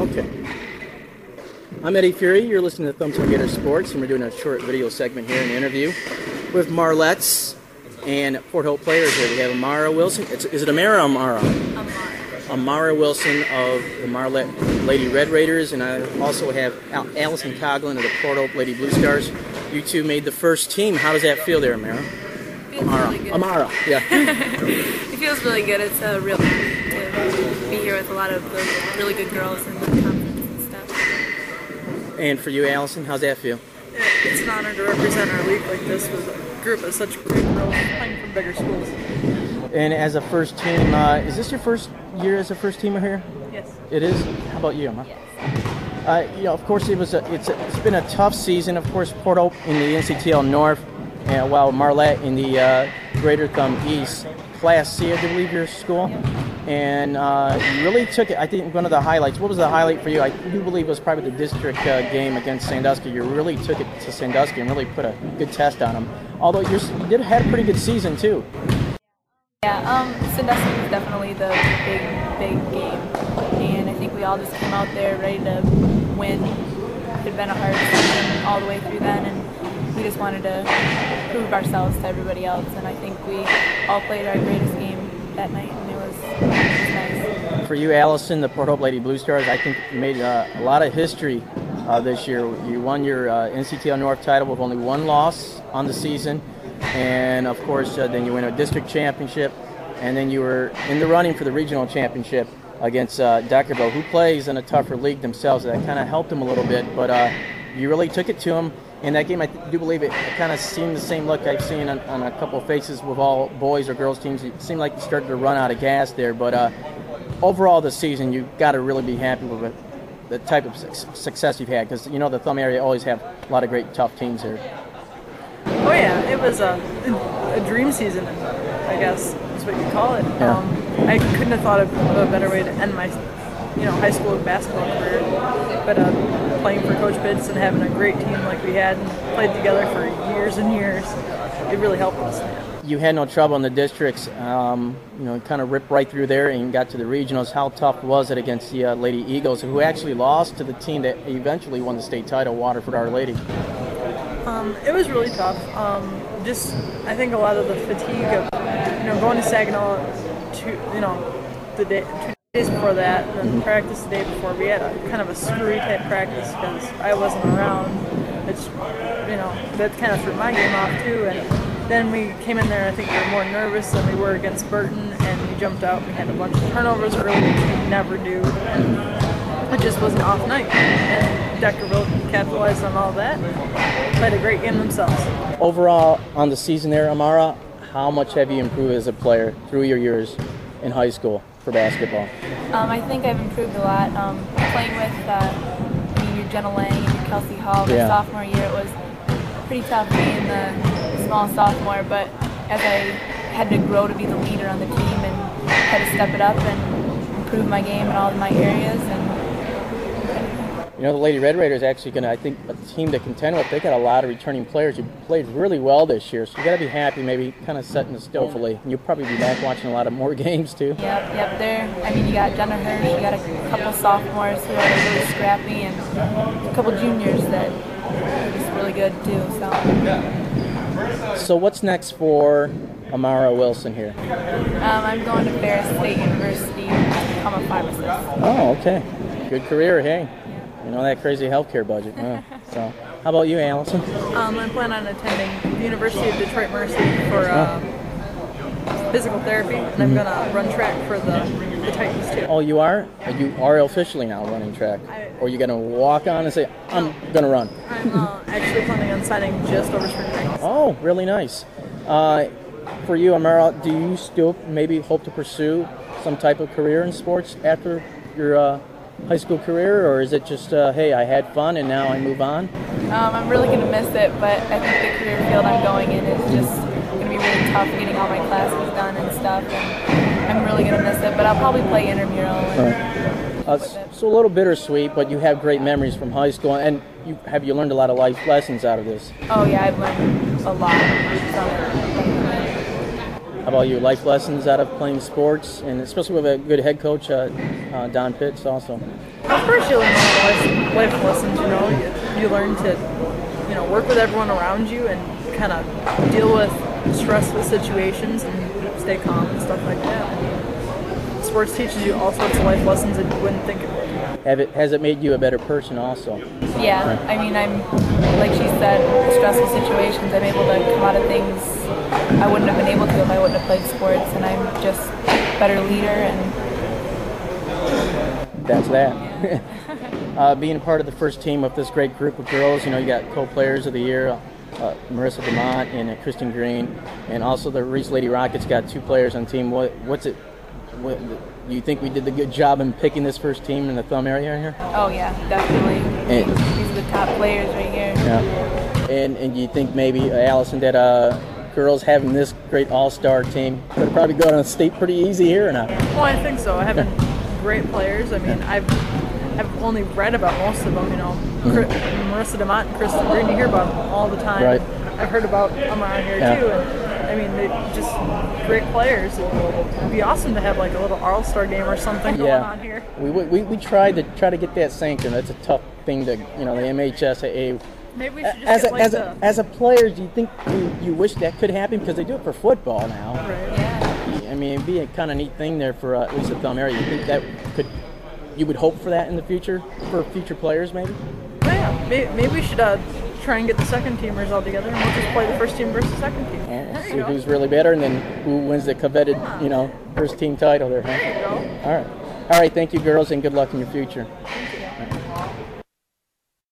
Okay. I'm Eddie Fury. You're listening to Tailgater Sports, and we're doing a short video segment here, an interview with Marlette's and Pt.Hope players here. We have Amara Wilson. Is it Amara or Amara? Amara. Amara Wilson of the Marlette Lady Red Raiders, and I also have Allyson Koglin of the Pt.Hope Lady Bluestars. You two made the first team. How does that feel there, Amara? Feels really good. Amara, yeah. It feels really good. It's a real honor to be here with a lot of the really good girls in the conference and stuff. And for you, Allyson, how's that feel? It's an honor to represent our league like this with a group of such great girls playing from bigger schools. And as a first team, is this your first year as a first teamer here? Yes. It is? How about you, Emma? Yes. Of course, it's been a tough season. Of course, Pt.Hope in the NCTL North, while Marlette in the Greater Thumb East. Class C, I believe, your school. And you really took it. I think one of the highlights. What was the highlight for you? I do believe it was probably the district game against Sandusky. You really took it to Sandusky and really put a good test on them. Although you had a pretty good season too. Yeah, Sandusky was definitely the big game, and I think we all just came out there ready to win. It had been a hard season all the way through then, and we just wanted to prove ourselves to everybody else, and I think we all played our greatest game that night, and it was nice. For you, Allyson, the Pt.Hope Lady Bluestars, I think you made a lot of history this year. You won your NCTL North title with only one loss on the season. And of course, then you win a district championship, and then you were in the running for the regional championship against Deckerville, who plays in a tougher league themselves. That kind of helped them a little bit, but you really took it to them in that game. I do believe it kind of seemed the same look I've seen on a couple of faces with all boys or girls teams. It seemed like you started to run out of gas there, but overall this season, you got to really be happy with the type of success you've had, because the Thumb area always have a lot of great tough teams here. Oh yeah, it was a dream season, I guess is what you call it. Yeah. I couldn't have thought of a better way to end my high school basketball career. But playing for Coach Pitts and having a great team like we had and played together for years and years, it really helped us. You had no trouble in the districts, kind of ripped right through there and got to the regionals. How tough was it against the Lady Eagles, who actually lost to the team that eventually won the state title, Waterford Our Lady? It was really tough. I think a lot of the fatigue of going to Saginaw two days before that, and then practice the day before. We had a kind of a screwy type practice because I wasn't around. It's that kind of threw my game off too. And then we came in there. I think we were more nervous than we were against Burton, and we jumped out. We had a bunch of turnovers early, which we never do. And it just was an off night. And Deckerville capitalized on all that. Played a great game themselves. Overall, on the season there, Amara, how much have you improved as a player through your years in high school for basketball? I think I've improved a lot. Playing with your Jenna Lang and your Kelsey Hall my sophomore year, it was pretty tough being the small sophomore, but as I had to grow to be the leader on the team and had to step it up and improve my game in all of my areas. And the Lady Red Raiders actually going to, I think, a team to contend with. They got a lot of returning players. You played really well this year, so you got to be happy, maybe kind of setting the stone. Hopefully, you'll probably be back watching a lot of more games too. Yep. You got Jenna Hirsch, you got a couple sophomores who are really scrappy, and a couple juniors that are just really good too. So what's next for Amara Wilson here? I'm going to Ferris State University to become a pharmacist. Oh, okay. Good career, hey. That crazy healthcare budget. So, how about you, Allyson? I plan on attending the University of Detroit Mercy for physical therapy, and I'm going to run track for the Titans too. Oh, you are? You are officially now running track? Or are you going to walk on and say, I'm going to run? I'm actually planning on signing just over spring break. Oh, really nice. For you, Amara, do you still maybe hope to pursue some type of career in sports after your high school career, or is it just, hey, I had fun and now I move on? I'm really going to miss it, but I think the career field I'm going in is just going to be really tough getting all my classes done and stuff, and I'm really going to miss it, but I'll probably play intramural. So a little bittersweet, but you have great memories from high school, and have you learned a lot of life lessons out of this? Oh yeah, I've learned a lot. How about you? Life lessons out of playing sports, and especially with a good head coach, Don Pitts also. Of course you learn life lessons, you know. You learn to, you know, work with everyone around you and kind of deal with stressful situations and stay calm and stuff like that. And sports teaches you all sorts of life lessons that you wouldn't think it would. Has it made you a better person also? Yeah, Right. I mean, I'm, like she said, stressful situations, I'm able to come out of things I wouldn't have been able to if I wouldn't have played sports, and I'm just a better leader, and That's that. Being a part of the first team with this great group of girls, you know, you got co-players of the year, Marissa DeMont and Kristen Green, and also the Reese Lady Rockets got 2 players on the team. What's it? What, do you think we did a good job in picking this first team in the Thumb area here? oh yeah, definitely. And- These are the top players right here. Yeah. And you think maybe, Allyson, that girls having this great all-star team could probably go to state pretty easy here or not? Well, I think so. Having great players. I mean, I've only read about most of them, you know. Marissa DeMont and Kristen Green, you hear about them all the time. Right. I've heard about Amara here too, and I mean, they're just great players. It'd be awesome to have like a little all-star game or something going on here. We tried to get that sanctioned. That's a tough thing to, you know, the MHSAA. Maybe we should just get like as a player, do you think you wish that could happen? Because they do it for football now. Right. Yeah. I mean, it'd be a kind of neat thing there for at least the Thumb area. You think that you would hope for that in the future for future players, maybe? Yeah, maybe we should try and get the second teamers all together, and we'll just play the first team versus second team. See who's really better, and then who wins the coveted, you know, first team title there. Huh? There you go. All right. Thank you, girls, and good luck in your future.